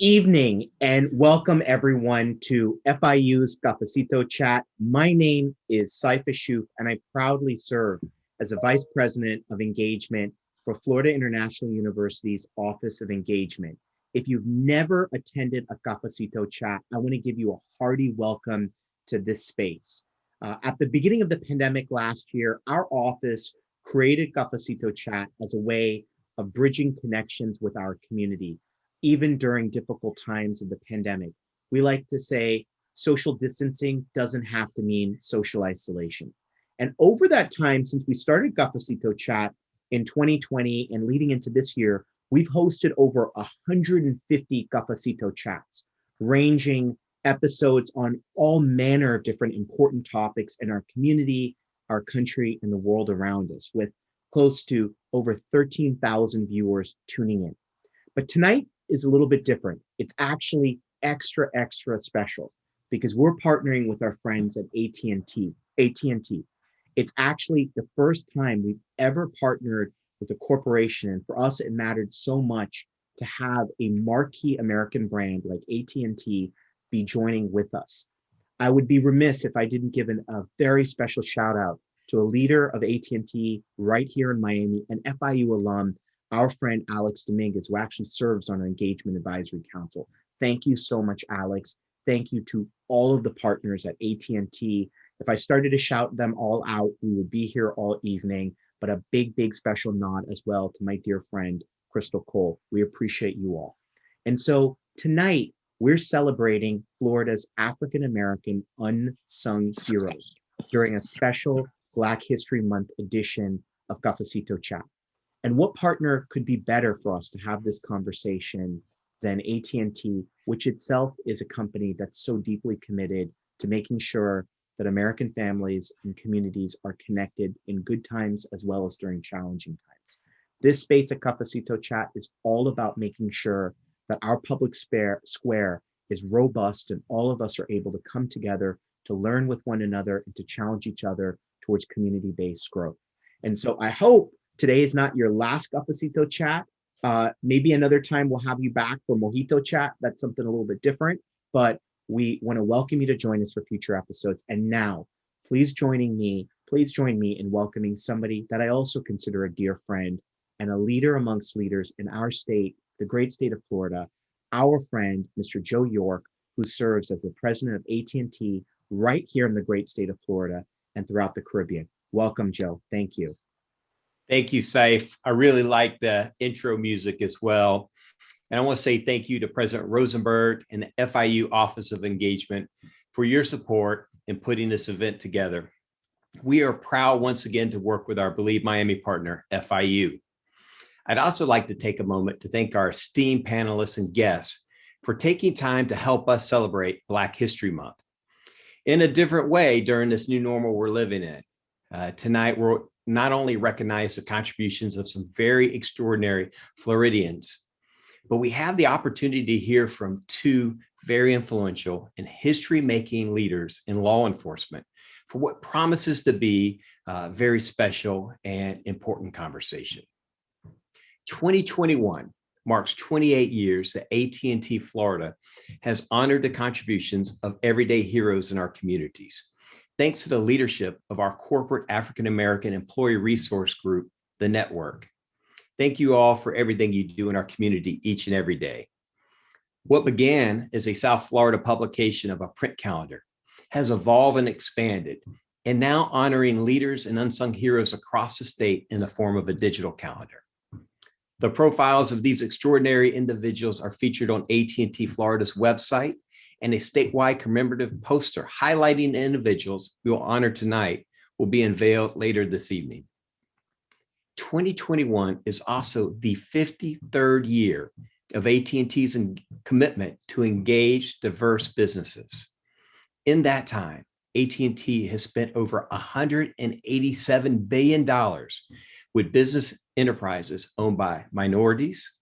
evening and welcome everyone to FIU's Cafecito Chat. My name is Saifa Shoup and I proudly serve as the Vice President of Engagement for Florida International University's Office of Engagement. If you've never attended a Cafecito Chat, I want to give you a hearty welcome to this space. At the beginning of the pandemic last year, our office created Cafecito Chat as a way of bridging connections with our community, even during difficult times of the pandemic. We like to say social distancing doesn't have to mean social isolation. And over that time, since we started Cafecito Chat in 2020 and leading into this year, we've hosted over 150 Cafecito Chats, ranging episodes on all manner of different important topics in our community, our country, and the world around us, with close to over 13,000 viewers tuning in. But tonight is a little bit different. It's actually extra special because we're partnering with our friends at AT&T. It's actually the first time we've ever partnered with a corporation. And for us, it mattered so much to have a marquee American brand like AT&T be joining with us. I would be remiss if I didn't give a very special shout out to a leader of AT&T right here in Miami, an FIU alum, our friend Alex Dominguez, who actually serves on our Engagement Advisory Council. Thank you so much, Alex. Thank you to all of the partners at AT&T. If I started to shout them all out, we would be here all evening, but a big special nod as well to my dear friend, Crystal Cole. We appreciate you all. And so tonight, we're celebrating Florida's African-American unsung heroes during a special Black History Month edition of Cafecito Chat. And what partner could be better for us to have this conversation than AT&T, which itself is a company that's so deeply committed to making sure that American families and communities are connected in good times as well as during challenging times. This space at Cafecito Chat is all about making sure that our public square is robust and all of us are able to come together to learn with one another and to challenge each other towards community-based growth. And so I hope today is not your last Cafecito Chat. Maybe another time we'll have you back for Mojito Chat. That's something a little bit different, but we want to welcome you to join us for future episodes. And now, please join me in welcoming somebody that I also consider a dear friend and a leader amongst leaders in our state, the great state of Florida, our friend, Mr. Joe York, who serves as the president of AT&T right here in the great state of Florida and throughout the Caribbean. Welcome, Joe. Thank you. Thank you, Saif. I really like the intro music as well. And I want to say thank you to President Rosenberg and the FIU Office of Engagement for your support in putting this event together. We are proud once again to work with our Believe Miami partner, FIU. I'd also like to take a moment to thank our esteemed panelists and guests for taking time to help us celebrate Black History Month in a different way during this new normal we're living in. Tonight, we're not only recognize the contributions of some very extraordinary Floridians, but we have the opportunity to hear from two very influential and history-making leaders in law enforcement for what promises to be a very special and important conversation. 2021 marks 28 years that AT&T Florida has honored the contributions of everyday heroes in our communities, thanks to the leadership of our corporate African-American employee resource group, the Network. Thank you all for everything you do in our community each and every day. What began as a South Florida publication of a print calendar has evolved and expanded, and now honoring leaders and unsung heroes across the state in the form of a digital calendar. The profiles of these extraordinary individuals are featured on AT&T Florida's website, and a statewide commemorative poster highlighting the individuals we will honor tonight will be unveiled later this evening. 2021 is also the 53rd year of AT&T's commitment to engage diverse businesses. In that time, AT&T has spent over $187 billion with business enterprises owned by minorities,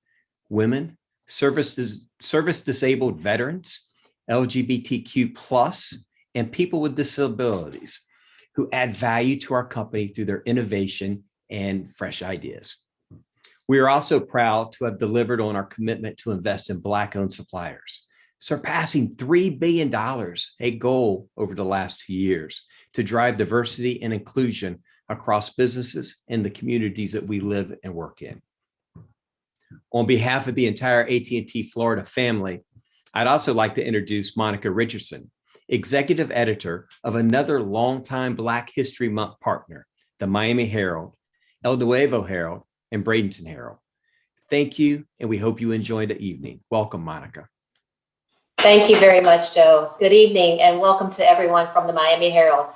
women, service-disabled veterans, LGBTQ+, and people with disabilities who add value to our company through their innovation and fresh ideas. We are also proud to have delivered on our commitment to invest in Black-owned suppliers, surpassing $3 billion, a goal over the last 2 years to drive diversity and inclusion across businesses and the communities that we live and work in. On behalf of the entire AT&T Florida family, I'd also like to introduce Monica Richardson, executive editor of another longtime Black History Month partner, the Miami Herald, El Nuevo Herald, and Bradenton Herald. Thank you, and we hope you enjoy the evening. Welcome, Monica. Thank you very much, Joe. Good evening, and welcome to everyone from the Miami Herald.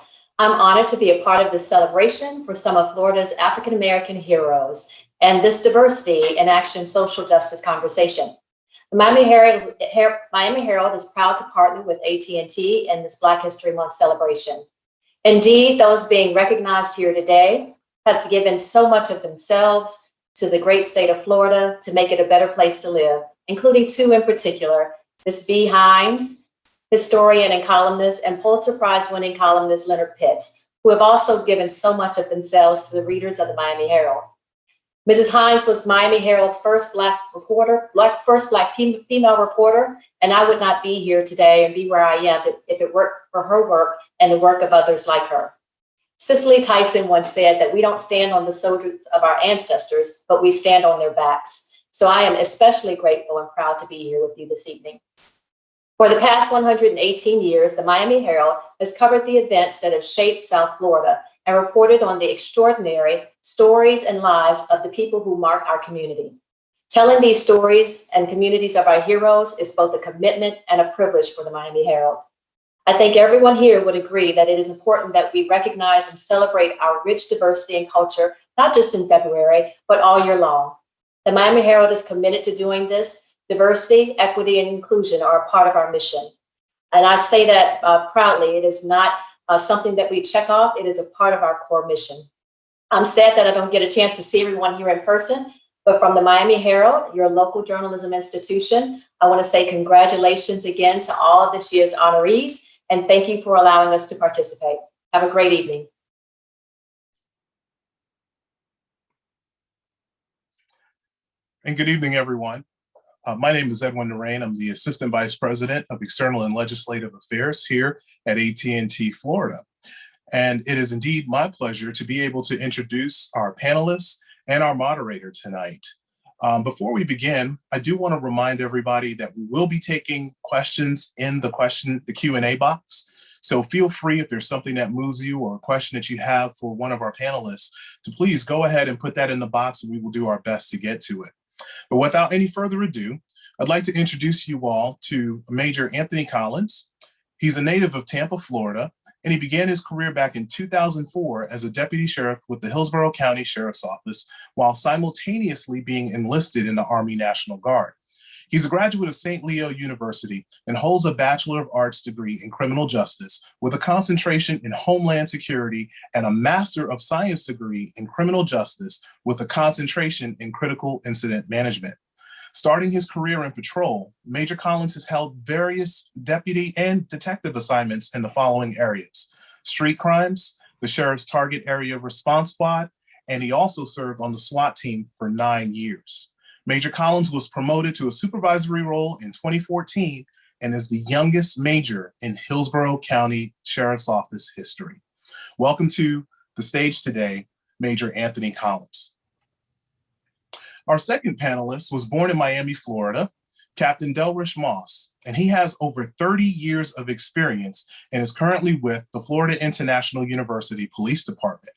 I'm honored to be a part of this celebration for some of Florida's African-American heroes and this diversity in action social justice conversation. The Miami Herald is proud to partner with AT&T in this Black History Month celebration. Indeed, those being recognized here today have given so much of themselves to the great state of Florida to make it a better place to live, including two in particular, Miss B. Hines, historian and columnist, and Pulitzer Prize-winning columnist Leonard Pitts, who have also given so much of themselves to the readers of the Miami Herald. Mrs. Hines was Miami Herald's first Black female reporter, and I would not be here today and be where I am if it weren't for her work and the work of others like her. Cicely Tyson once said that we don't stand on the shoulders of our ancestors, but we stand on their backs. So I am especially grateful and proud to be here with you this evening. For the past 118 years, the Miami Herald has covered the events that have shaped South Florida and reported on the extraordinary stories and lives of the people who mark our community. Telling these stories and communities of our heroes is both a commitment and a privilege for the Miami Herald. I think everyone here would agree that it is important that we recognize and celebrate our rich diversity and culture, not just in February, but all year long. The Miami Herald is committed to doing this. Diversity, equity, and inclusion are a part of our mission. And I say that proudly. It is not something that we check off. It is a part of our core mission. I'm sad that I don't get a chance to see everyone here in person, but from the Miami Herald, your local journalism institution, I want to say congratulations again to all of this year's honorees, and thank you for allowing us to participate. Have a great evening. And good evening, everyone. My name is Edwin Narain. I'm the Assistant Vice President of External and Legislative Affairs here at AT&T Florida. And it is indeed my pleasure to be able to introduce our panelists and our moderator tonight. Before we begin, I do want to remind everybody that we will be taking questions in the Q&A box. So feel free, if there's something that moves you or a question that you have for one of our panelists, to please go ahead and put that in the box, and we will do our best to get to it. But without any further ado, I'd like to introduce you all to Major Anthony Collins. He's a native of Tampa, Florida, and he began his career back in 2004 as a deputy sheriff with the Hillsborough County Sheriff's Office, while simultaneously being enlisted in the Army National Guard. He's a graduate of St. Leo University and holds a Bachelor of Arts degree in criminal justice with a concentration in Homeland Security and a Master of Science degree in criminal justice with a concentration in critical incident management. Starting his career in patrol, Major Collins has held various deputy and detective assignments in the following areas: street crimes, the Sheriff's Target Area Response Squad, and he also served on the SWAT team for 9 years. Major Collins was promoted to a supervisory role in 2014 and is the youngest major in Hillsborough County Sheriff's Office history. Welcome to the stage today, Major Anthony Collins. Our second panelist was born in Miami, Florida, Captain Delrish Moss, and he has over 30 years of experience and is currently with the Florida International University Police Department.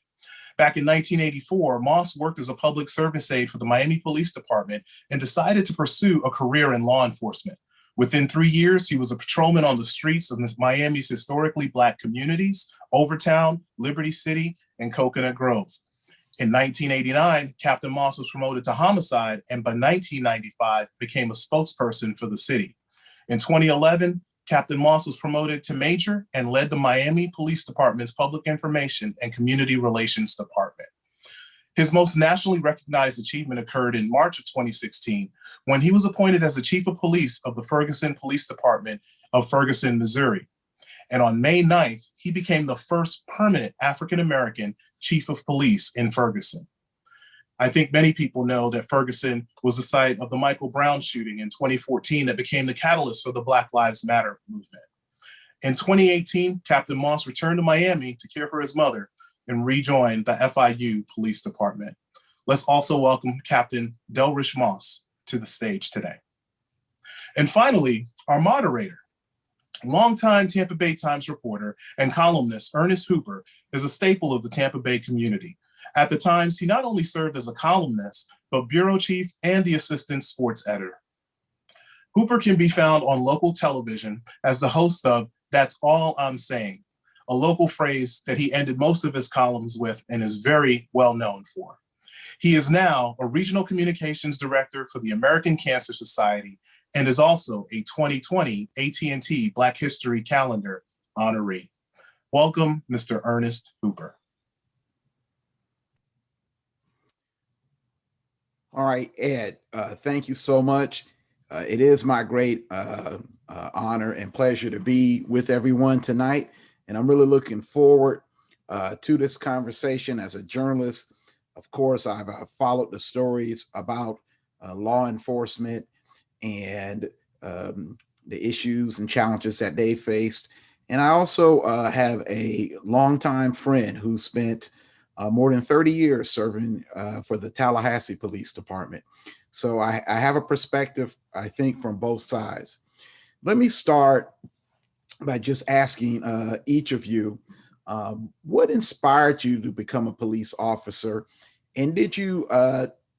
Back in 1984, Moss worked as a public service aide for the Miami Police Department and decided to pursue a career in law enforcement. Within 3 years, he was a patrolman on the streets of Miami's historically Black communities, Overtown, Liberty City, and Coconut Grove. In 1989, Captain Moss was promoted to homicide, and by 1995, became a spokesperson for the city. In 2011, Captain Moss was promoted to major and led the Miami Police Department's Public Information and Community Relations Department. His most nationally recognized achievement occurred in March of 2016, when he was appointed as the Chief of Police of the Ferguson Police Department of Ferguson, Missouri. And on May 9th, he became the first permanent African-American Chief of Police in Ferguson. I think many people know that Ferguson was the site of the Michael Brown shooting in 2014 that became the catalyst for the Black Lives Matter movement. In 2018, Captain Moss returned to Miami to care for his mother and rejoined the FIU Police Department. Let's also welcome Captain Delrish Moss to the stage today. And finally, our moderator, longtime Tampa Bay Times reporter and columnist Ernest Hooper is a staple of the Tampa Bay community. At the Times, he not only served as a columnist, but bureau chief and the assistant sports editor. Hooper can be found on local television as the host of That's All I'm Saying, a local phrase that he ended most of his columns with and is very well known for. He is now a regional communications director for the American Cancer Society and is also a 2020 AT&T Black History Calendar honoree. Welcome, Mr. Ernest Hooper. All right, Ed, thank you so much. It is my great honor and pleasure to be with everyone tonight. And I'm really looking forward to this conversation. As a journalist, of course, I've followed the stories about law enforcement and the issues and challenges that they faced. And I also have a longtime friend who spent more than 30 years serving for the Tallahassee Police Department. So I have a perspective, I think, from both sides. Let me start by just asking each of you, what inspired you to become a police officer? And did you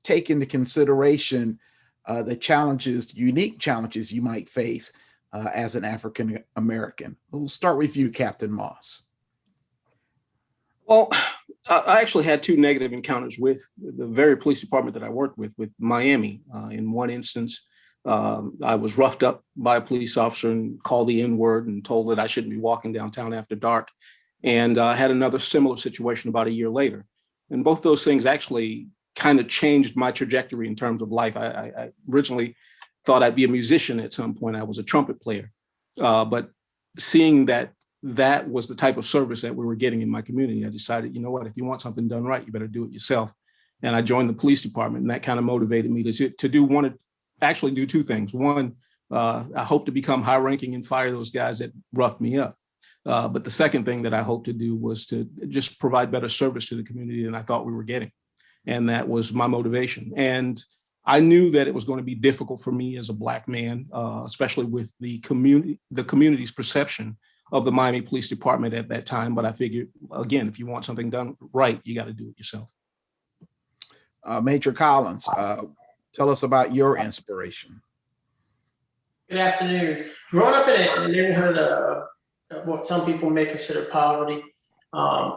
take into consideration the challenges, unique challenges you might face as an African American? We'll start with you, Captain Moss. Well, I actually had two negative encounters with the very police department that I worked with Miami. In one instance, I was roughed up by a police officer and called the N-word and told that I shouldn't be walking downtown after dark. And I had another similar situation about a year later. And both those things actually kind of changed my trajectory in terms of life. I originally thought I'd be a musician at some point. I was a trumpet player. But seeing that was the type of service that we were getting in my community, I decided, you know what, if you want something done right, you better do it yourself. And I joined the police department, and that kind of motivated me to do two things. One, I hope to become high ranking and fire those guys that roughed me up. But the second thing that I hoped to do was to just provide better service to the community than I thought we were getting. And that was my motivation. And I knew that it was going to be difficult for me as a Black man, especially with the community's perception of the Miami Police Department at that time. But I figured, again, if you want something done right, you got to do it yourself. Major Collins, tell us about your inspiration. Good afternoon. Growing up in a neighborhood of what some people may consider poverty, I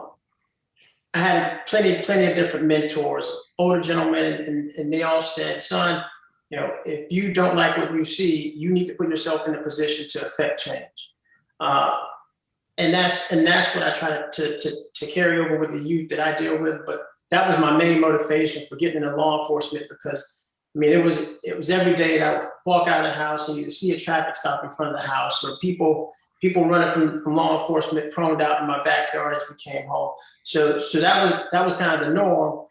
had plenty of different mentors, older gentlemen, and they all said, son, if you don't like what you see, you need to put yourself in a position to affect change. And that's what I try to carry over with the youth that I deal with. But that was my main motivation for getting into law enforcement, because it was every day that I would walk out of the house and you'd see a traffic stop in front of the house, or people running from law enforcement proned out in my backyard as we came home. So that was kind of the norm.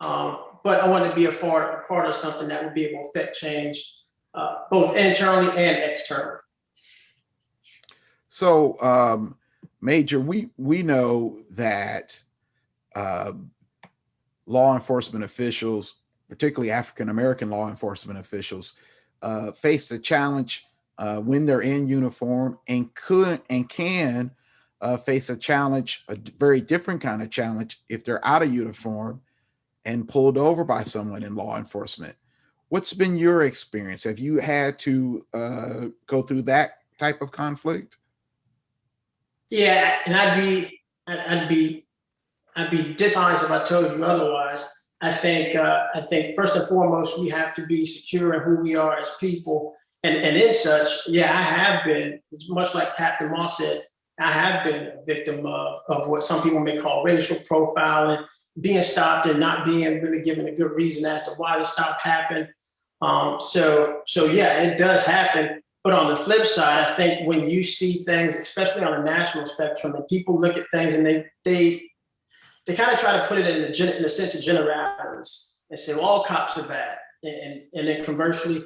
But I wanted to be a part of something that would be able to affect change, both internally and externally. So, Major, we know that law enforcement officials, particularly African-American law enforcement officials, face a challenge when they're in uniform, and can face a challenge, a very different kind of challenge, if they're out of uniform and pulled over by someone in law enforcement. What's been your experience? Have you had to go through that type of conflict? Yeah, and I'd be dishonest if I told you otherwise. I think first and foremost, we have to be secure in who we are as people. And in such, yeah, I have been, much like Captain Moss said, I have been a victim of what some people may call racial profiling, being stopped and not being really given a good reason as to why the stop happened. So yeah, it does happen. But on the flip side, I think when you see things, especially on a national spectrum, and people look at things and they kind of try to put it in a sense of generalities. and say, well, all cops are bad. And then conversely,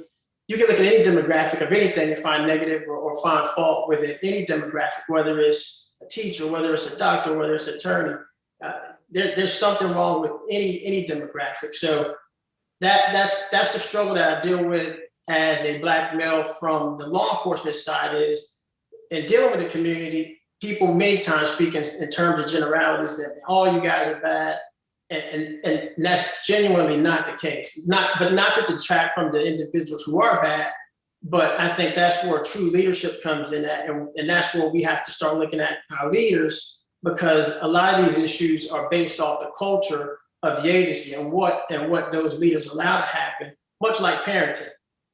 you can look at any demographic of anything and find negative or find fault within any demographic, whether it's a teacher, whether it's a doctor, whether it's an attorney. There's something wrong with any demographic. So that's the struggle that I deal with as a Black male from the law enforcement side, is in dealing with the community, people many times speak in terms of generalities that all you guys are bad. And that's genuinely not the case. Not to detract from the individuals who are bad, but I think that's where true leadership comes in at, and that's where we have to start looking at our leaders, because a lot of these issues are based off the culture of the agency and what those leaders allow to happen, much like parenting.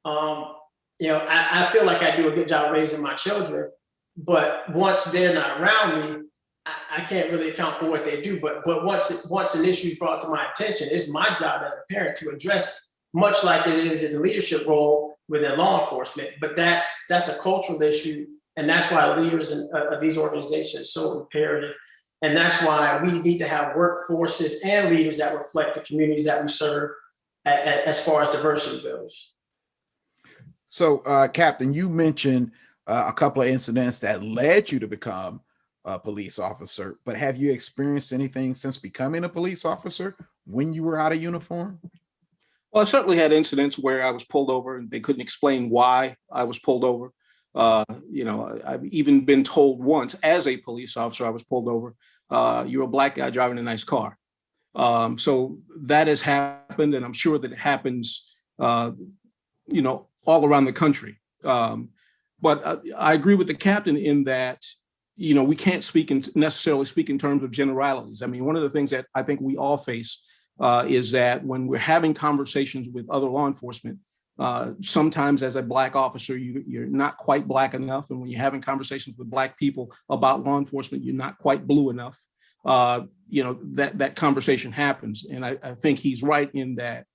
I feel like I do a good job raising my children, but once they're not around me, I can't really account for what they do. But once an issue is brought to my attention, it's my job as a parent to address it, much like it is in the leadership role within law enforcement. But that's a cultural issue, and that's why leaders of these organizations are so imperative. And that's why we need to have workforces and leaders that reflect the communities that we serve as far as diversity goes. So, Captain, you mentioned a couple of incidents that led you to become a police officer, but have you experienced anything since becoming a police officer when you were out of uniform? Well, I certainly had incidents where I was pulled over and they couldn't explain why I was pulled over. I've even been told once as a police officer, I was pulled over. You're a Black guy driving a nice car. So that has happened, and I'm sure that it happens, all around the country. But I agree with the captain in that, we can't necessarily speak in terms of generalities. I mean, one of the things that I think we all face is that when we're having conversations with other law enforcement, sometimes as a Black officer, you're not quite Black enough. And when you're having conversations with Black people about law enforcement, you're not quite blue enough. That conversation happens. And I think he's right in that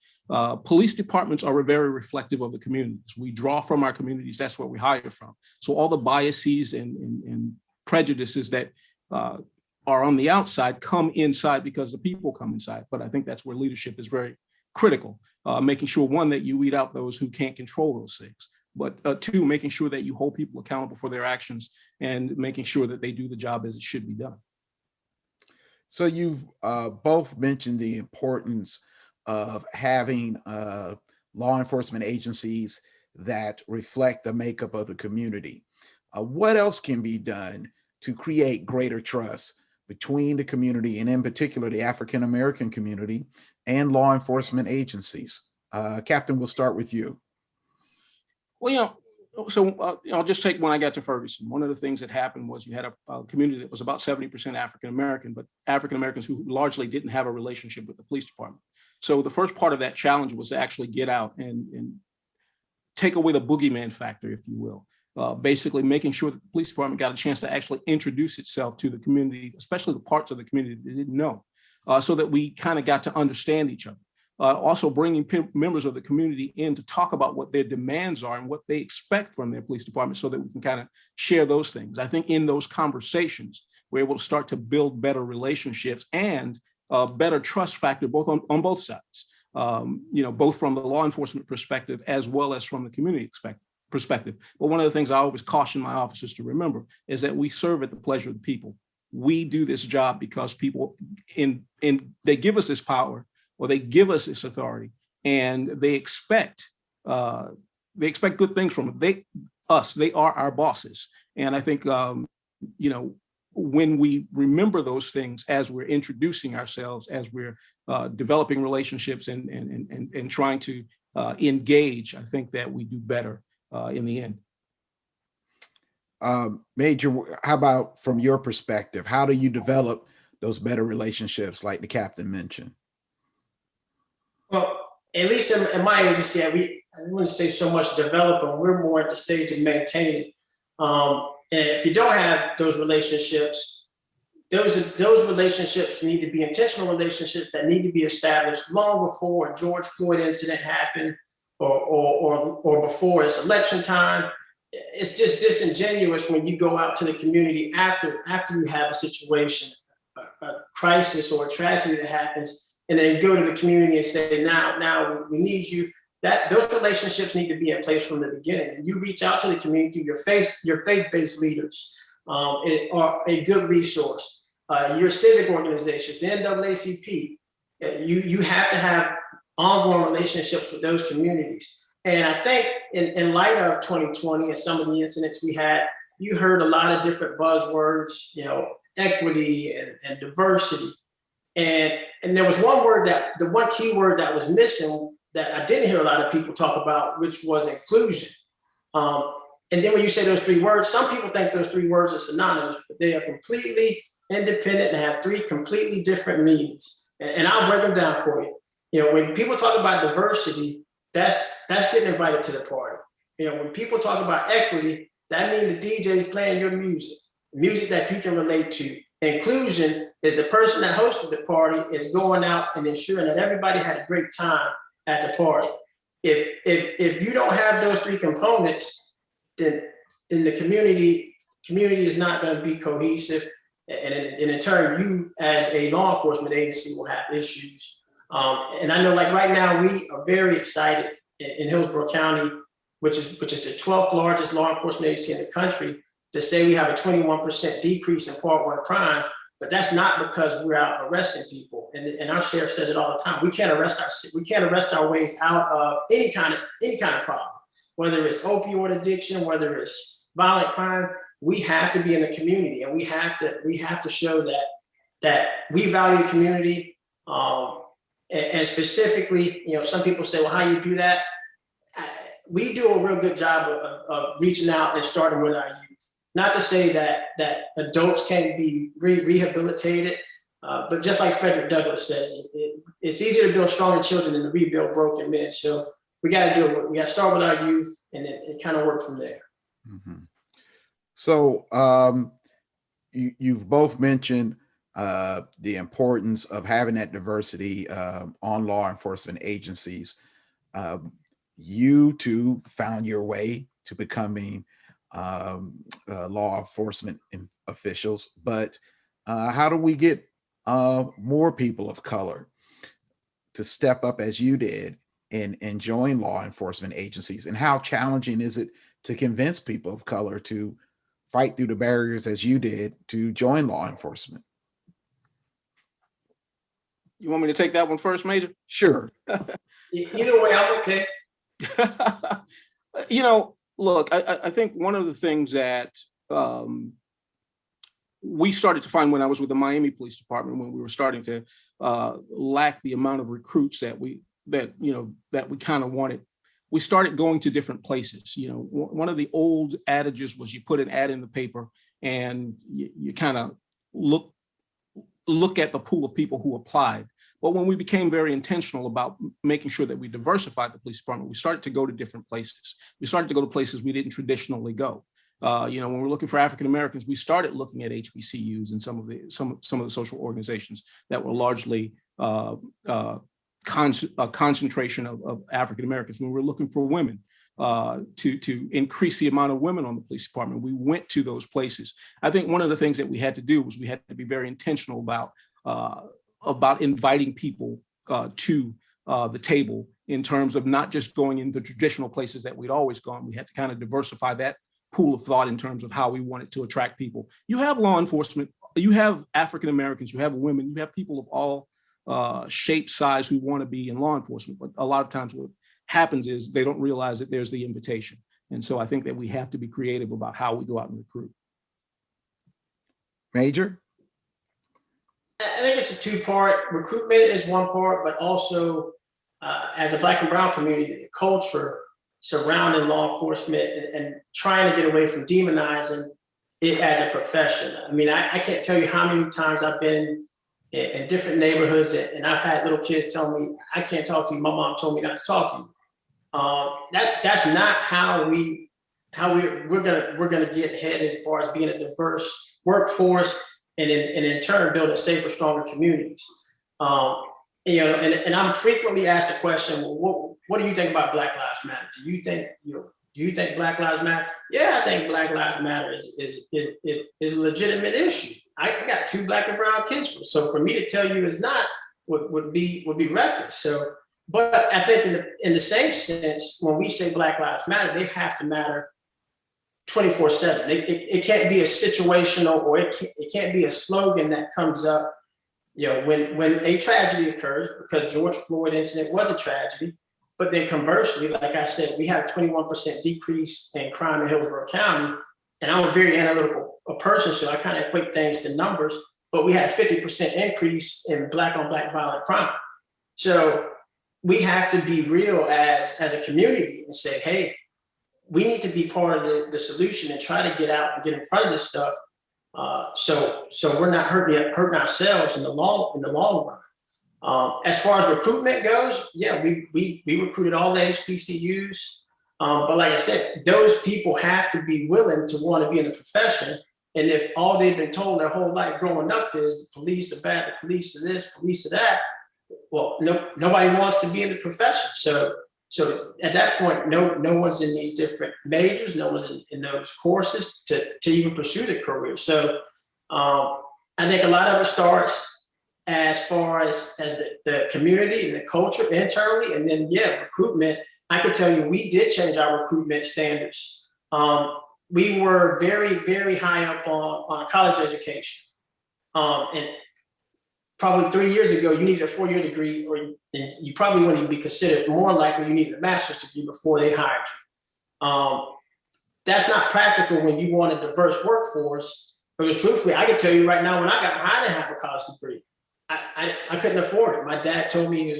police departments are very reflective of the communities. We draw from our communities. That's where we hire from. So all the biases and prejudices that are on the outside come inside because the people come inside. But I think that's where leadership is very critical, making sure, one, that you weed out those who can't control those things, but two, making sure that you hold people accountable for their actions and making sure that they do the job as it should be done. So you've both mentioned the importance of having law enforcement agencies that reflect the makeup of the community. What else can be done to create greater trust between the community, and in particular the African-American community, and law enforcement agencies? Captain, we'll start with you. Well, I'll just take when I got to Ferguson. One of the things that happened was you had a community that was about 70% African-American, but African-Americans who largely didn't have a relationship with the police department. So the first part of that challenge was to actually get out and take away the boogeyman factor, if you will. Basically making sure that the police department got a chance to actually introduce itself to the community, especially the parts of the community that didn't know, so that we kind of got to understand each other. Also bringing members of the community in to talk about what their demands are and what they expect from their police department, so that we can kind of share those things. I think in those conversations, we're able to start to build better relationships and better trust factor, both on both sides, both from the law enforcement perspective as well as from the community perspective. But one of the things I always caution my officers to remember is that we serve at the pleasure of the people. We do this job because people they give us this power, or they give us this authority, and they expect good things from it. They are our bosses. And I think when we remember those things as we're introducing ourselves, as we're developing relationships and trying to engage, I think that we do better in the end. Major, how about from your perspective? How do you develop those better relationships like the captain mentioned? Well, at least in my agency, I wouldn't say so much developing. We're more at the stage of maintaining. And if you don't have those relationships, those relationships need to be intentional relationships that need to be established long before a George Floyd incident happened, or before it's election time. It's just disingenuous when you go out to the community after you have a situation, a crisis or a tragedy that happens, and then go to the community and say, now we need you. That those relationships need to be in place from the beginning. And you reach out to the community, your faith-based leaders are a good resource. Your civic organizations, the NAACP, you have to have ongoing relationships with those communities. And I think in light of 2020 and some of the incidents we had, you heard a lot of different buzzwords, equity and diversity. And there was the one key word that was missing that I didn't hear a lot of people talk about, which was inclusion. And then when you say those three words, some people think those three words are synonymous, but they are completely independent and have three completely different meanings. And I'll break them down for you. When people talk about diversity, that's getting invited to the party. When people talk about equity, that means the DJ is playing your music that you can relate to. Inclusion is the person that hosted the party is going out and ensuring that everybody had a great time at the party. If you don't have those three components, then the community is not going to be cohesive, and in turn, you as a law enforcement agency will have issues. And I know, like right now, we are very excited in Hillsborough County, which is the 12th largest law enforcement agency in the country, to say we have a 21% decrease in Part 1 crime. But that's not because we're out arresting people, and our sheriff says it all the time. We can't arrest our ways out of any kind of problem, whether it's opioid addiction, whether it's violent crime. We have to be in the community, and we have to show that we value the community. And specifically, some people say, well, how do you do that? We do a real good job of reaching out and starting with our youth. Not to say that adults can't be rehabilitated, but just like Frederick Douglass says, it's easier to build stronger children than to rebuild broken men. So we got to do it. We got to start with our youth and kind of work from there. Mm-hmm. So you've both mentioned the importance of having that diversity on law enforcement agencies. You two found your way to becoming law enforcement officials, but how do we get more people of color to step up as you did and join law enforcement agencies? And how challenging is it to convince people of color to fight through the barriers as you did to join law enforcement? You want me to take that one first, Major? Sure. Either way, I'm okay. Look, I think one of the things that we started to find when I was with the Miami Police Department, when we were starting to lack the amount of recruits that we kind of wanted, we started going to different places. One of the old adages was you put an ad in the paper and you kind of look at the pool of people who applied. But when we became very intentional about making sure that we diversified the police department, we started to go to different places. We started to go to places we didn't traditionally go. When we're looking for African Americans, we started looking at HBCUs and some of the social organizations that were largely a concentration of African Americans. When we were looking for women, to increase the amount of women on the police department, we went to those places. I think one of the things that we had to do was we had to be very intentional about inviting people to the table in terms of not just going in the traditional places that we'd always gone. We had to kind of diversify that pool of thought in terms of how we wanted to attract people. You have law enforcement, you have African Americans, you have women, you have people of all shapes, size who want to be in law enforcement. But a lot of times what happens is they don't realize that there's the invitation. And so I think that we have to be creative about how we go out and recruit. Major? I think it's a two-part. Recruitment is one part, but also as a Black and brown community, the culture surrounding law enforcement and trying to get away from demonizing it as a profession. I mean, I can't tell you how many times I've been in different neighborhoods and I've had little kids tell me, I can't talk to you. My mom told me not to talk to you. That's not how we're gonna get ahead as far as being a diverse workforce and in turn building safer, stronger communities. And I'm frequently asked the question, well, what do you think about Black Lives Matter? Do you think Black Lives Matter? Yeah, I think Black Lives Matter is a legitimate issue. I got 2 Black and brown kids, so for me to tell you it's not would be reckless. So, but I think in the same sense, when we say Black Lives Matter, they have to matter 24/7. It can't be a situational, or it can't be a slogan that comes up, when a tragedy occurs, because George Floyd incident was a tragedy. But then conversely, like I said, we had a 21% decrease in crime in Hillsborough County. And I'm a very analytical person, so I kind of equate things to numbers. But we had a 50% increase in Black on Black violent crime. So we have to be real as a community and say, hey, we need to be part of the solution and try to get out and get in front of this stuff. So we're not hurting ourselves in the long run. As far as recruitment goes, yeah, we recruited all the HBCUs. But like I said, those people have to be willing to want to be in the profession. And if all they've been told their whole life growing up is the police are bad, the police are this, police are that, well, nobody wants to be in the profession. So at that point, no one's in these different majors, no one's in those courses to even pursue the career. So I think a lot of it starts as far as the community and the culture internally, and then recruitment. I can tell you, we did change our recruitment standards. We were very, very high up on college education. And probably 3 years ago, you needed a 4-year degree, or you probably wouldn't even be considered. More likely, you needed a master's degree before they hired you. That's not practical when you want a diverse workforce, because truthfully, I can tell you right now, when I got hired, I didn't have a college degree. I couldn't afford it. My dad told me,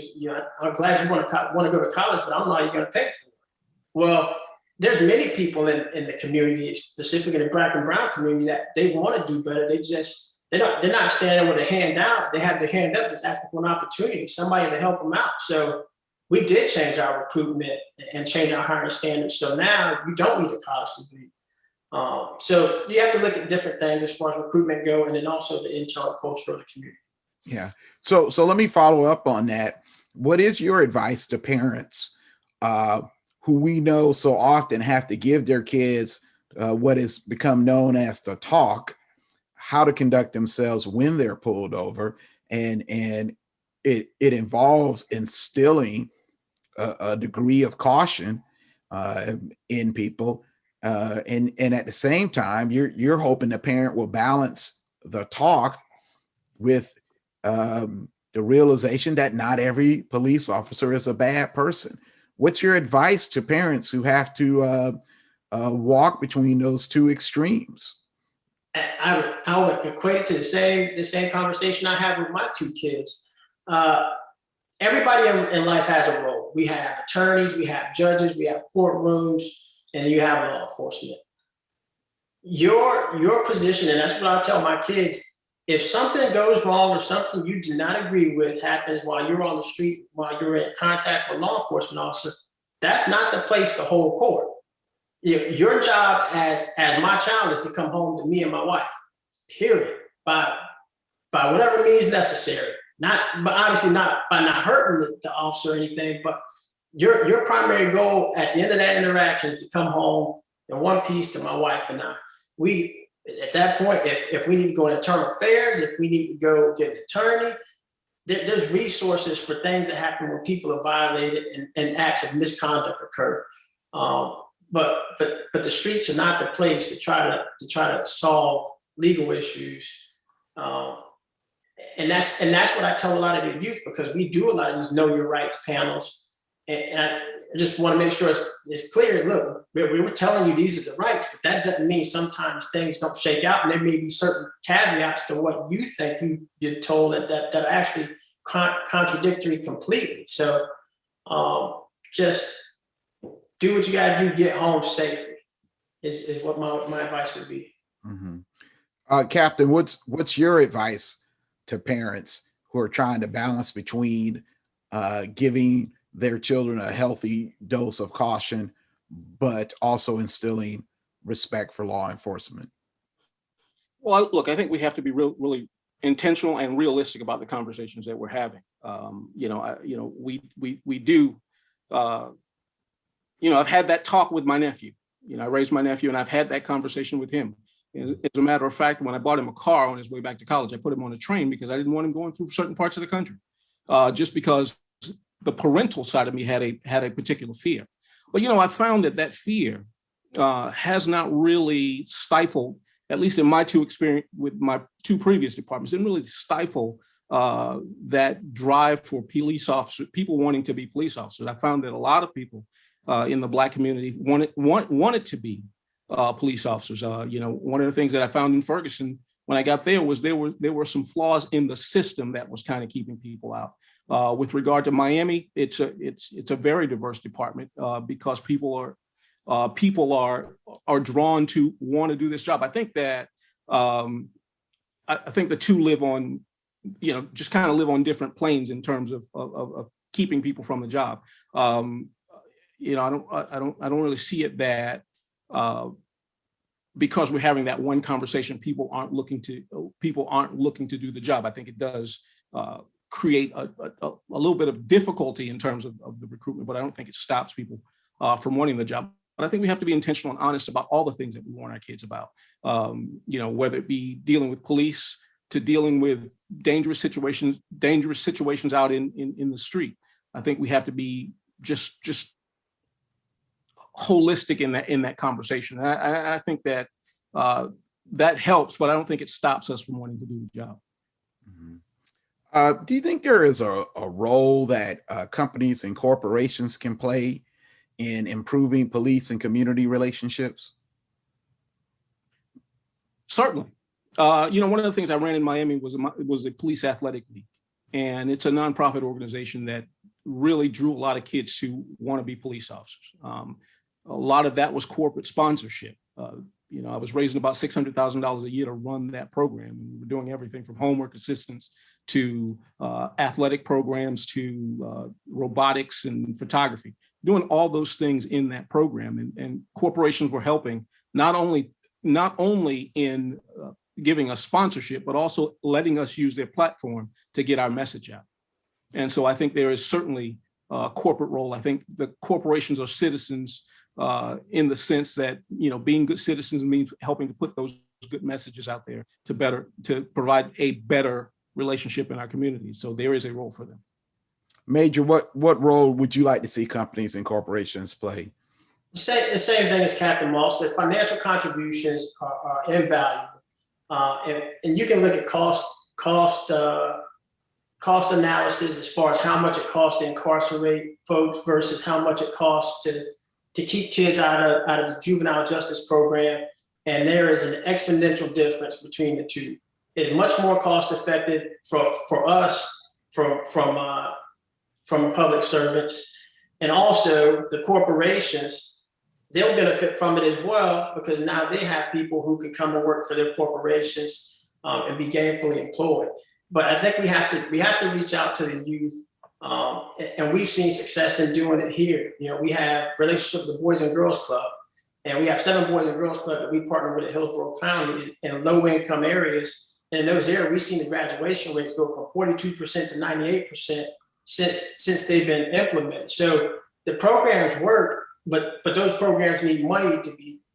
I'm glad you want to go to college, but I don't know how you're going to pay for it. Well, there's many people in the community, specifically in the Black and Brown community, that they want to do better. They're not standing there with a hand out. They have their hand up, just asking for an opportunity, somebody to help them out. So we did change our recruitment and change our hiring standards. So now you don't need a college degree. So you have to look at different things as far as recruitment go, and then also the internal culture of the community. Yeah. So let me follow up on that. What is your advice to parents who we know so often have to give their kids what has become known as the talk, how to conduct themselves when they're pulled over, and it involves instilling a degree of caution in people, and at the same time, you're hoping the parent will balance the talk with the realization that not every police officer is a bad person. What's your advice to parents who have to walk between those two extremes? I would equate it to the same conversation I have with my two kids. Everybody in life has a role. We have attorneys, we have judges, we have courtrooms, and you have law enforcement. Your position, and that's what I tell my kids, if something goes wrong or something you do not agree with happens while you're on the street, while you're in contact with law enforcement officers, that's not the place to hold court. Your job as my child is to come home to me and my wife, period, by whatever means necessary. But obviously not by not hurting the officer or anything, but your primary goal at the end of that interaction is to come home in one piece to my wife and I. At that point, if we need to go in internal affairs, if we need to go get an attorney, there's resources for things that happen when people are violated and acts of misconduct occur. But the streets are not the place to try to solve legal issues. And that's what I tell a lot of the youth, because we do a lot of these know your rights panels. And I just want to make sure it's clear. Look, we were telling you these are the rights, but that doesn't mean sometimes things don't shake out, and there may be certain caveats to what you think you're told that are actually contradictory completely. So just do what you got to do, get home safely is what my advice would be. Mm-hmm. Captain, what's your advice to parents who are trying to balance between giving their children a healthy dose of caution, but also instilling respect for law enforcement? Well, look, I think we have to be really intentional and realistic about the conversations that we're having. We do. I've had that talk with my nephew. I raised my nephew, and I've had that conversation with him. As a matter of fact, when I bought him a car on his way back to college, I put him on a train because I didn't want him going through certain parts of the country. just because the parental side of me had a particular fear. But, I found that fear has not really stifled, at least in my experience with my two previous departments, didn't really stifle that drive for police officers, people wanting to be police officers. I found that a lot of people in the Black community wanted to be police officers. One of the things that I found in Ferguson when I got there was there were some flaws in the system that was kind of keeping people out. With regard to Miami, it's a very diverse department because people are drawn to want to do this job. I think that I think the two live on, just kind of live on different planes in terms of keeping people from the job. I don't really see it that because we're having that one conversation, people aren't looking to do the job. I think it does create a little bit of difficulty in terms of the recruitment, but I don't think it stops people from wanting the job. But I think we have to be intentional and honest about all the things that we warn our kids about, whether it be dealing with police to dealing with dangerous situations out in the street. I think we have to be just holistic in that conversation. And I think that that helps, but I don't think it stops us from wanting to do the job. Mm-hmm. Do you think there is a role that companies and corporations can play in improving police and community relationships? Certainly. One of the things I ran in Miami was a police athletic league, and it's a nonprofit organization that really drew a lot of kids to want to be police officers. A lot of that was corporate sponsorship. I was raising about $600,000 a year to run that program. And we were doing everything from homework assistance to athletic programs to robotics and photography, doing all those things in that program. And corporations were helping not only in giving us sponsorship, but also letting us use their platform to get our message out. And so I think there is certainly a corporate role. I think the corporations are citizens in the sense that, being good citizens means helping to put those good messages out there to provide a better relationship in our community. So there is a role for them. Major, what role would you like to see companies and corporations play? The same thing as Captain Moss. The financial contributions are invaluable, and you can look at cost analysis as far as how much it costs to incarcerate folks versus how much it costs to keep kids out of the juvenile justice program, and there is an exponential difference between the two. It's much more cost effective for us from public servants, and also the corporations. They'll benefit from it as well because now they have people who can come and work for their corporations and be gainfully employed. But I think we have to reach out to the youth, and we've seen success in doing it here. We have relationship with the Boys and Girls Club, and we have 7 Boys and Girls Club that we partner with at Hillsborough County in low-income areas. And in those areas, we've seen the graduation rates go from 42% to 98% since they've been implemented. So the programs work. But those programs need money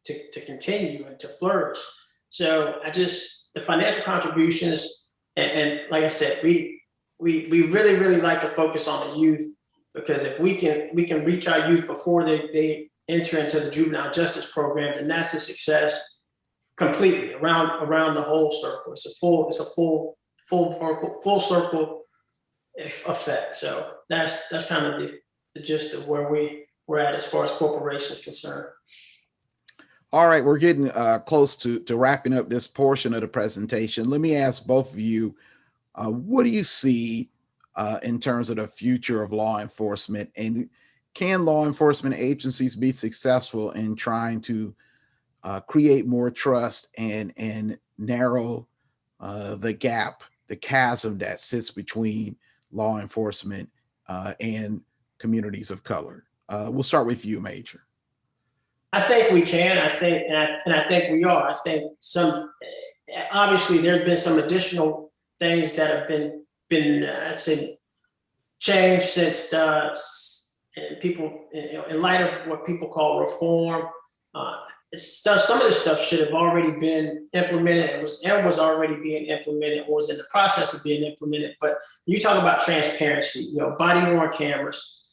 to continue and to flourish. So the financial contributions and like I said, we really like to focus on the youth, because if we can reach our youth before they enter into the juvenile justice program, then that's a success completely around the whole circle. It's a full circle effect. So that's kind of the gist of where we're at as far as corporations concerned. All right, we're getting close to wrapping up this portion of the presentation. Let me ask both of you, what do you see in terms of the future of law enforcement, and can law enforcement agencies be successful in trying to create more trust and narrow the gap, the chasm that sits between law enforcement and communities of color? We'll start with you, Major. I think we can. I think we are. I think obviously there's been some additional things that have been I'd say changed since people, in light of what people call reform. some of this stuff should have already been implemented and was already being implemented or was in the process of being implemented. But you talk about transparency, body worn cameras.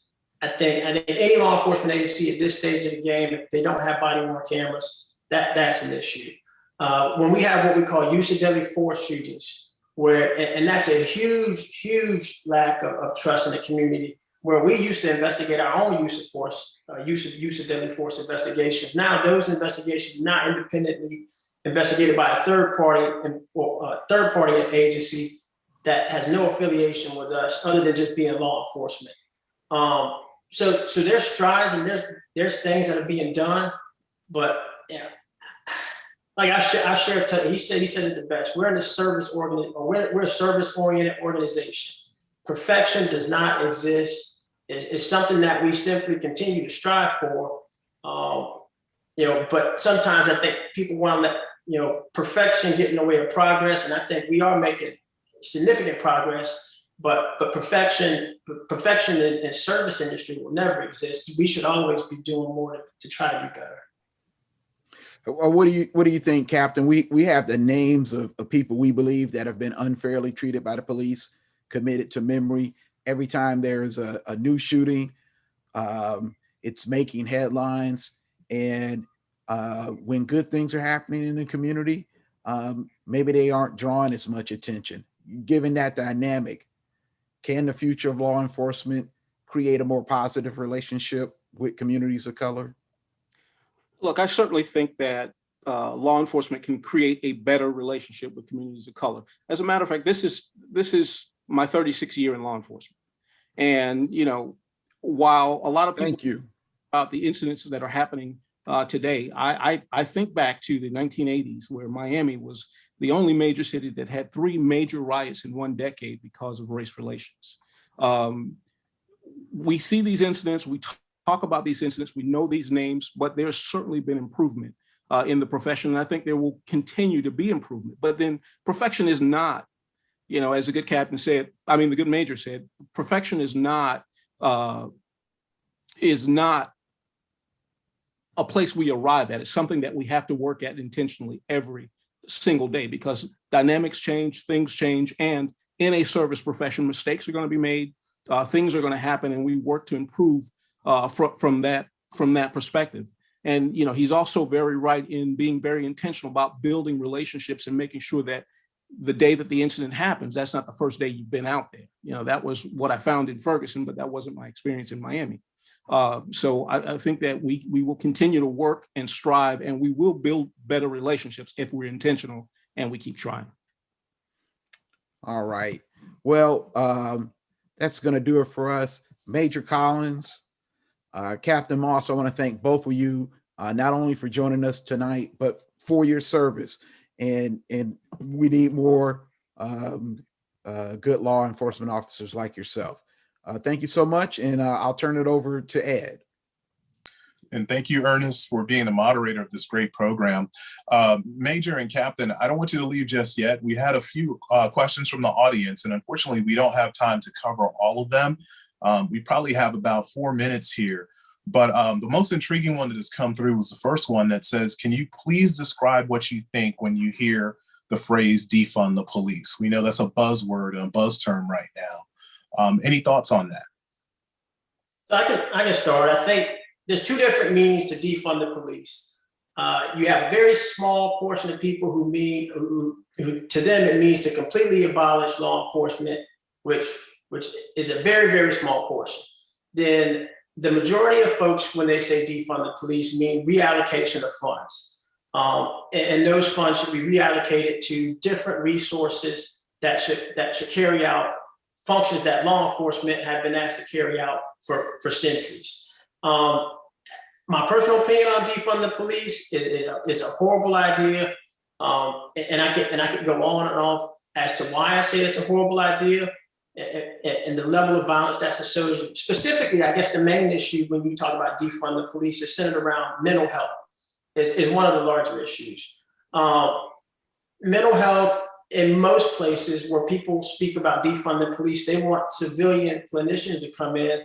I think any law enforcement agency at this stage of the game, if they don't have body worn cameras, that's an issue. When we have what we call use of deadly force shootings, and that's a huge lack of trust in the community, where we used to investigate our own use of force, use of deadly force investigations. Now those investigations are not independently investigated by a third party agency that has no affiliation with us other than just being law enforcement. So there's strides and there's things that are being done, but yeah, like I shared, he says it the best. We're in a we're a service-oriented organization. Perfection does not exist. It's something that we simply continue to strive for. But sometimes I think people want to let perfection get in the way of progress, and I think we are making significant progress. But perfection in service industry will never exist. We should always be doing more to try to be better. Well, what do you think, Captain? We have the names of people we believe that have been unfairly treated by the police, committed to memory. Every time there's a new shooting, it's making headlines. And when good things are happening in the community, maybe they aren't drawing as much attention. Given that dynamic, can the future of law enforcement create a more positive relationship with communities of color? Look, I certainly think that law enforcement can create a better relationship with communities of color. As a matter of fact, this is my 36th year in law enforcement. And, while a lot of people about the incidents that are happening today, I think back to the 1980s, where Miami was the only major city that had 3 major riots in one decade because of race relations. We see these incidents, we talk about these incidents, we know these names, but there's certainly been improvement in the profession. And I think there will continue to be improvement. But then perfection is not, as the good captain said, the good major said, perfection is not a place we arrive at. It's something that we have to work at intentionally every single day, because dynamics change, things change, and in a service profession, mistakes are going to be made, things are going to happen, and we work to improve from that perspective. And he's also very right in being very intentional about building relationships and making sure that the day that the incident happens, that's not the first day you've been out there. That was what I found in Ferguson, but that wasn't my experience in Miami. So I think that we will continue to work and strive, and we will build better relationships if we're intentional and we keep trying. All right. Well, that's going to do it for us. Major Collins, Captain Moss, I want to thank both of you, not only for joining us tonight, but for your service. And we need more good law enforcement officers like yourself. Thank you so much. And I'll turn it over to Ed. And thank you, Ernest, for being the moderator of this great program. Major and Captain, I don't want you to leave just yet. We had a few questions from the audience, and unfortunately, we don't have time to cover all of them. We probably have about 4 minutes here. But the most intriguing one that has come through was the first one that says, can you please describe what you think when you hear the phrase defund the police? We know that's a buzzword and a buzz term right now. Any thoughts on that? I can start. I think there's 2 different meanings to defund the police. You have a very small portion of people who to them it means to completely abolish law enforcement, which is a very, very small portion. Then the majority of folks, when they say defund the police, mean reallocation of funds. And those funds should be reallocated to different resources that should carry out functions that law enforcement have been asked to carry out for centuries. My personal opinion on defund the police is a horrible idea. And I could go on and off as to why I say it's a horrible idea. And the level of violence that's associated. Specifically, I guess the main issue when you talk about defund the police is centered around mental health, is one of the larger issues. Mental health, in most places where people speak about defund the police, they want civilian clinicians to come in.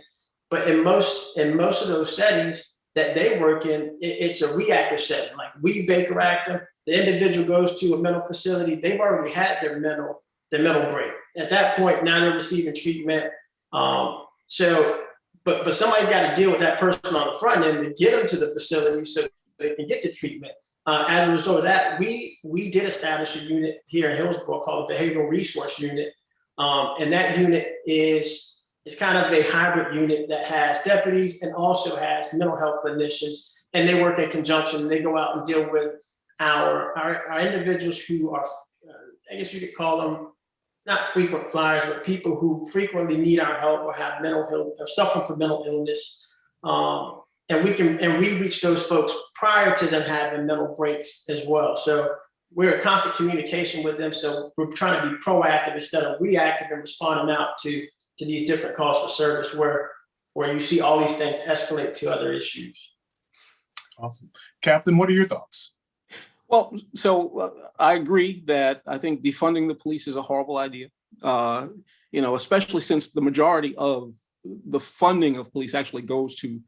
But in most of those settings, that they work in, it's a reactive setting. Like we Baker Act them, the individual goes to a mental facility, they've already had their mental break. At that point, now they're receiving treatment. But somebody's got to deal with that person on the front end to get them to the facility so they can get the treatment. As a result of that, we did establish a unit here in Hillsborough called the Behavioral Resource Unit. And that unit is kind of a hybrid unit that has deputies and also has mental health clinicians, and they work in conjunction. They go out and deal with our individuals who are, I guess you could call them not frequent flyers, but people who frequently need our help or have mental health or suffer from mental illness. And we reach those folks prior to them having mental breaks as well. So we're in constant communication with them. So we're trying to be proactive instead of reactive and responding out to these different calls for service where you see all these things escalate to other issues. Awesome. Captain, what are your thoughts? Well, so I agree that I think defunding the police is a horrible idea, especially since the majority of the funding of police actually goes to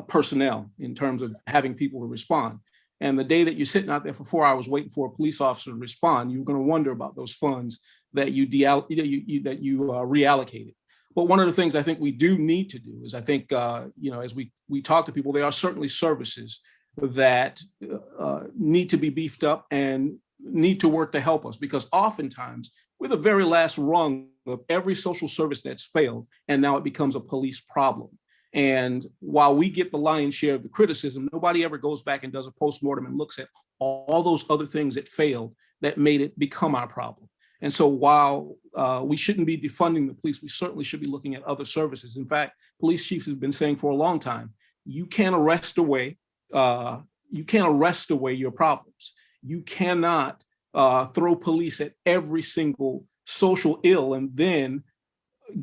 personnel in terms of having people to respond. And the day that you're sitting out there for 4 hours waiting for a police officer to respond, you're going to wonder about those funds that you reallocated. But one of the things I think we do need to do is as we talk to people, there are certainly services that need to be beefed up and need to work to help us, because oftentimes we're the very last rung of every social service that's failed, and now it becomes a police problem. And while we get the lion's share of the criticism, nobody ever goes back and does a postmortem and looks at all those other things that failed that made it become our problem. And so while we shouldn't be defunding the police, we certainly should be looking at other services. In fact, police chiefs have been saying for a long time, you can't arrest away your problems. You cannot throw police at every single social ill and then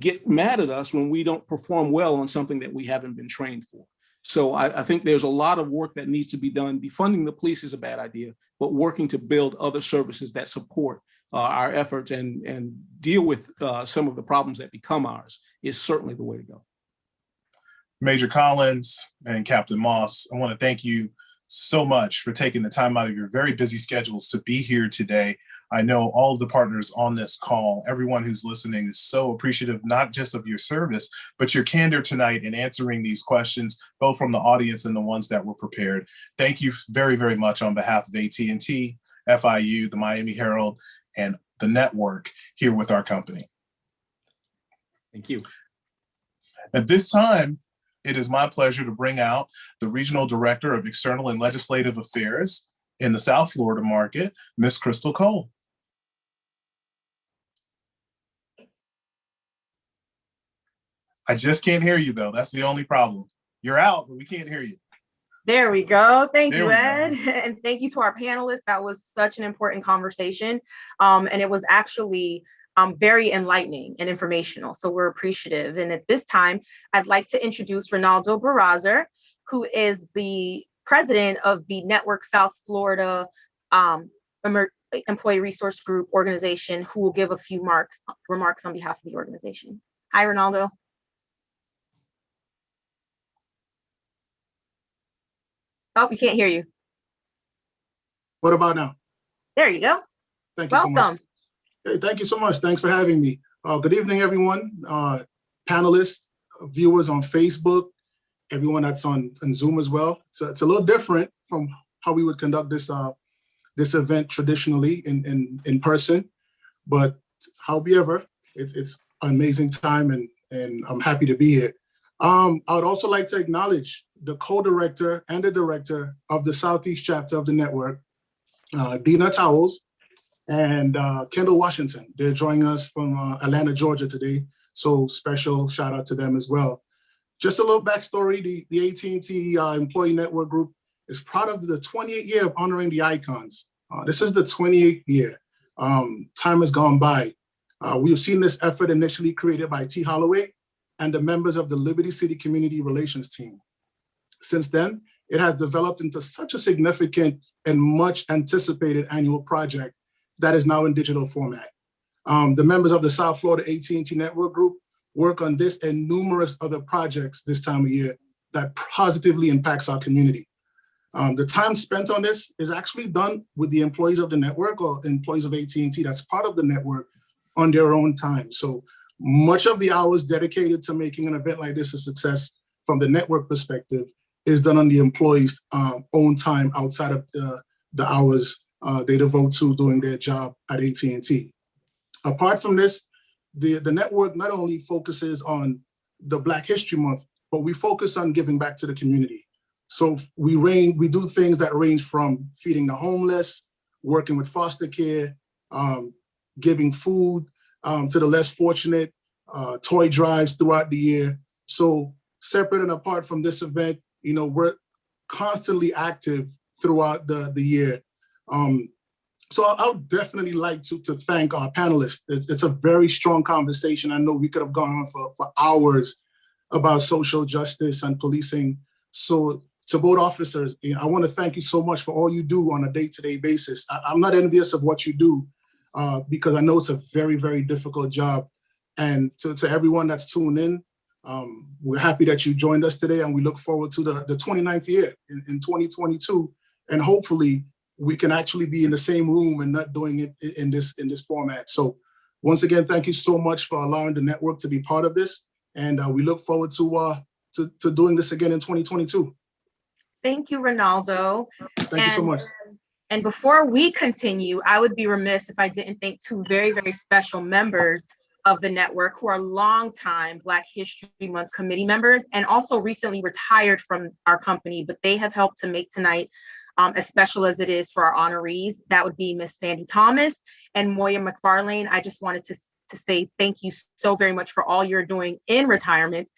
get mad at us when we don't perform well on something that we haven't been trained for. So I think there's a lot of work that needs to be done. Defunding the police is a bad idea, but working to build other services that support our efforts and deal with some of the problems that become ours is certainly the way to go. Major Collins and Captain Moss, I want to thank you so much for taking the time out of your very busy schedules to be here today. I know all of the partners on this call, everyone who's listening is so appreciative, not just of your service, but your candor tonight in answering these questions, both from the audience and the ones that were prepared. Thank you very, very much on behalf of AT&T, FIU, the Miami Herald, and the network here with our company. Thank you. At this time, it is my pleasure to bring out the Regional Director of External and Legislative Affairs in the South Florida market, Ms. Crystal Cole. I just can't hear you though. That's the only problem. You're out, but we can't hear you. There we go. Thank There you, we Ed. go. And thank you to our panelists. That was such an important conversation. And it was actually very enlightening and informational. So we're appreciative. And at this time, I'd like to introduce Ronaldo Barrazer, who is the president of the Network South Florida Employee Resource Group organization, who will give a few remarks on behalf of the organization. Hi, Ronaldo. Oh, we can't hear you. What about now? There you go. Thank you so much. Welcome. Hey, thank you so much. Thanks for having me. Good evening, everyone. Panelists, viewers on Facebook, everyone that's on Zoom as well. It's a little different from how we would conduct this event traditionally in person, but however, it's an amazing time and I'm happy to be here. I would also like to acknowledge the co-director and the director of the Southeast chapter of the network, Dina Towles and Kendall Washington. They're joining us from Atlanta, Georgia today. So special shout out to them as well. Just a little backstory, the AT&T Employee Network Group is proud of the 28th year of honoring the icons. This is the 28th year. Time has gone by. We have seen this effort initially created by T. Holloway and the members of the Liberty City Community Relations team. Since then, it has developed into such a significant and much anticipated annual project that is now in digital format. The members of the South Florida AT&T Network Group work on this and numerous other projects this time of year that positively impacts our community. The time spent on this is actually done with the employees of the network or employees of AT&T that's part of the network on their own time. So much of the hours dedicated to making an event like this a success from the network perspective is done on the employees' own time outside of the hours they devote to doing their job at AT&T. Apart from this, the network not only focuses on the Black History Month, but we focus on giving back to the community. So we do things that range from feeding the homeless, working with foster care, giving food to the less fortunate, toy drives throughout the year. So separate and apart from this event, we're constantly active throughout the year. So I would definitely like to thank our panelists. It's a very strong conversation. I know we could have gone on for hours about social justice and policing. So to both officers, I want to thank you so much for all you do on a day-to-day basis. I'm not envious of what you do because I know it's a very, very difficult job. And to everyone that's tuned in, we're happy that you joined us today, and we look forward to the 29th year in 2022. And hopefully we can actually be in the same room and not doing it in this format. So once again, thank you so much for allowing the network to be part of this. And we look forward to doing this again in 2022. Thank you, Ronaldo. Thank you so much. And before we continue, I would be remiss if I didn't thank two very, very special members of the network who are longtime Black History Month committee members and also recently retired from our company, but they have helped to make tonight as special as it is for our honorees. That would be Miss Sandy Thomas and Moya McFarlane. I just wanted to say thank you so very much for all you're doing in retirement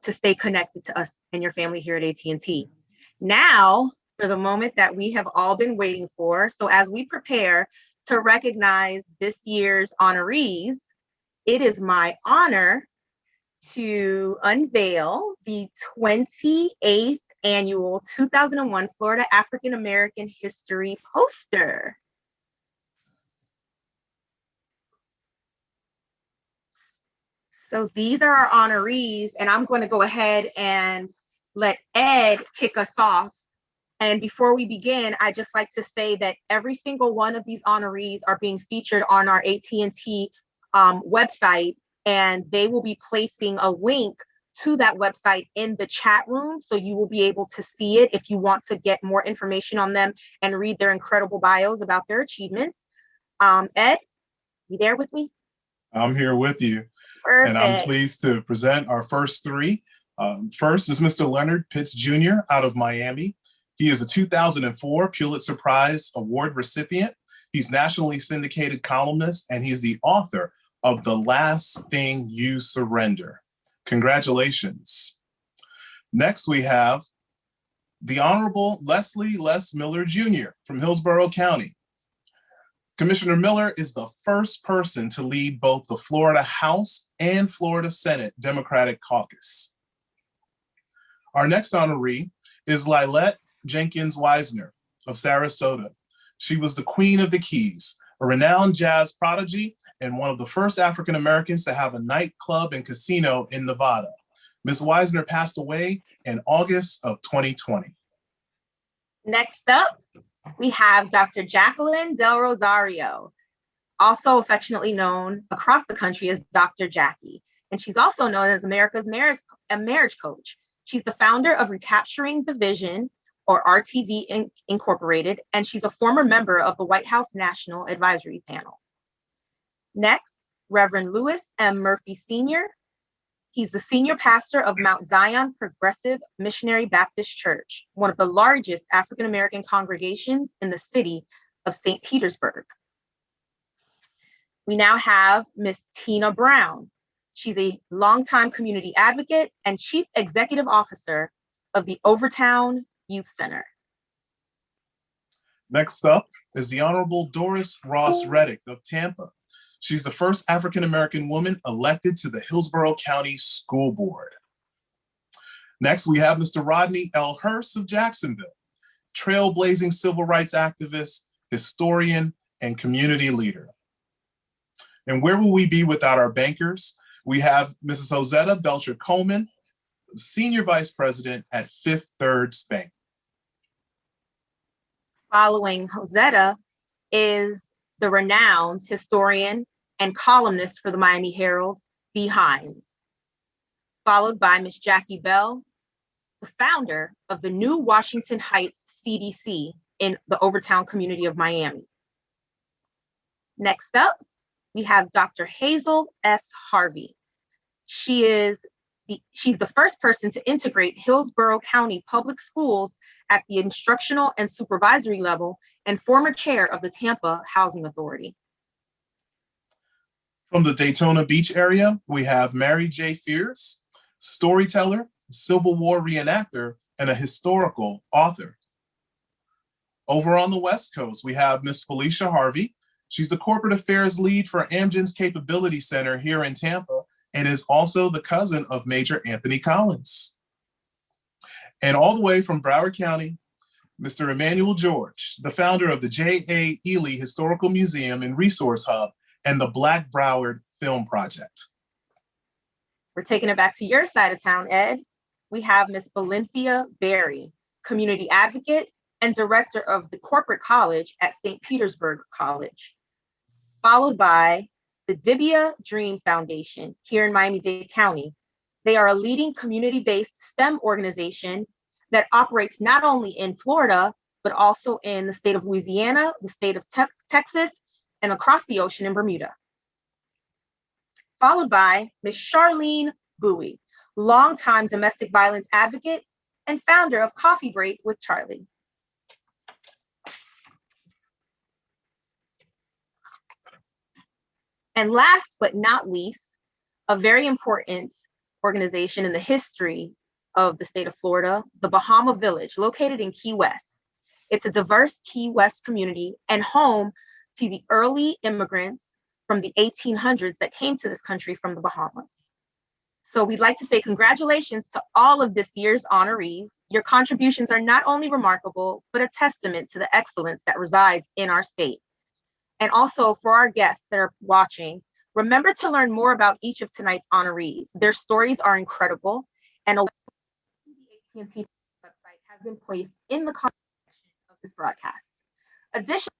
to stay connected to us and your family here at AT&T. Now, for the moment that we have all been waiting for. So as we prepare to recognize this year's honorees, it is my honor to unveil the 28th annual 2001 Florida African American History poster. So these are our honorees, and I'm going to go ahead and let Ed kick us off. And before we begin, I'd just like to say that every single one of these honorees are being featured on our AT&T website, and they will be placing a link to that website in the chat room. So you will be able to see it if you want to get more information on them and read their incredible bios about their achievements. Ed, you there with me? I'm here with you. Perfect. And I'm pleased to present our first three. First is Mr. Leonard Pitts Jr. out of Miami. He is a 2004 Pulitzer Prize Award recipient. He's nationally syndicated columnist, and he's the author of The Last Thing You Surrender. Congratulations. Next, we have the Honorable Leslie Les Miller Jr. from Hillsborough County. Commissioner Miller is the first person to lead both the Florida House and Florida Senate Democratic Caucus. Our next honoree is Lylette Jenkins Wisner of Sarasota. She was the Queen of the Keys, a renowned jazz prodigy and one of the first African Americans to have a nightclub and casino in Nevada. Ms. Wisner passed away in August of 2020. Next up, we have Dr. Jacqueline Del Rosario, also affectionately known across the country as Dr. Jackie. And she's also known as America's marriage coach. She's the founder of Recapturing the Vision, or RTV Incorporated, and she's a former member of the White House National Advisory Panel. Next, Reverend Louis M. Murphy Sr. He's the senior pastor of Mount Zion Progressive Missionary Baptist Church, one of the largest African-American congregations in the city of St. Petersburg. We now have Miss Tina Brown. She's a longtime community advocate and chief executive officer of the Overtown Youth Center. Next up is the Honorable Doris Ross Reddick of Tampa. She's the first African-American woman elected to the Hillsborough County School Board. Next, we have Mr. Rodney L. Hurst of Jacksonville, trailblazing civil rights activist, historian, and community leader. And where will we be without our bankers? We have Mrs. Josetta Belcher Coleman, Senior Vice President at Fifth Third Bank. Following Josetta is the renowned historian and columnist for the Miami Herald, B. Hines. Followed by Ms. Jackie Bell, the founder of the new Washington Heights CDC in the Overtown community of Miami. Next up, we have Dr. Hazel S. Harvey. She's the first person to integrate Hillsborough County Public Schools at the instructional and supervisory level and former chair of the Tampa Housing Authority. From the Daytona Beach area, we have Mary J. Fears, storyteller, Civil War reenactor, and a historical author. Over on the West Coast, we have Miss Felicia Harvey. She's the corporate affairs lead for Amgen's Capability Center here in Tampa and is also the cousin of Major Anthony Collins. And all the way from Broward County, Mr. Emmanuel George, the founder of the J.A. Ely Historical Museum and Resource Hub and the Black Broward Film Project. We're taking it back to your side of town, Ed. We have Miss Valenthia Berry, community advocate and director of the corporate college at St. Petersburg College, followed by the Dibia Dream Foundation here in Miami-Dade County. They are a leading community-based STEM organization that operates not only in Florida, but also in the state of Louisiana, the state of Texas, and across the ocean in Bermuda. Followed by Ms. Charlene Bowie, longtime domestic violence advocate and founder of Coffee Break with Charlie. And last but not least, a very important organization in the history of the state of Florida, the Bahama Village, located in Key West. It's a diverse Key West community and home to the early immigrants from the 1800s that came to this country from the Bahamas. So we'd like to say congratulations to all of this year's honorees. Your contributions are not only remarkable, but a testament to the excellence that resides in our state. And also for our guests that are watching, remember to learn more about each of tonight's honorees. Their stories are incredible, and a the AT&T website has been placed in the comment section of this broadcast. Additionally,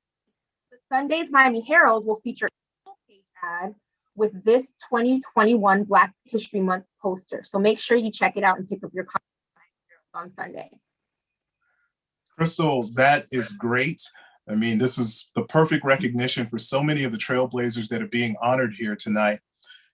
Sunday's Miami Herald will feature a full-page ad with this 2021 Black History Month poster. So make sure you check it out and pick up your copy on Sunday. Crystal, that is great. I mean, this is the perfect recognition for so many of the trailblazers that are being honored here tonight.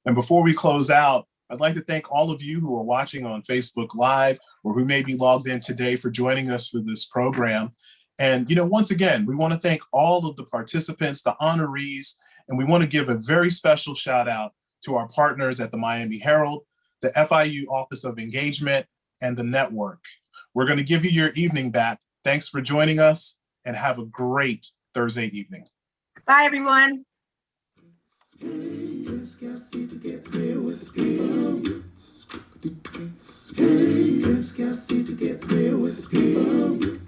And before we close out, I'd like to thank all of you who are watching on Facebook Live or who may be logged in today for joining us for this program. And, once again, we want to thank all of the participants, the honorees, and we want to give a very special shout out to our partners at the Miami Herald, the FIU Office of Engagement, and the network. We're going to give you your evening back. Thanks for joining us and have a great Thursday evening. Bye, everyone. Just got to get real with the people.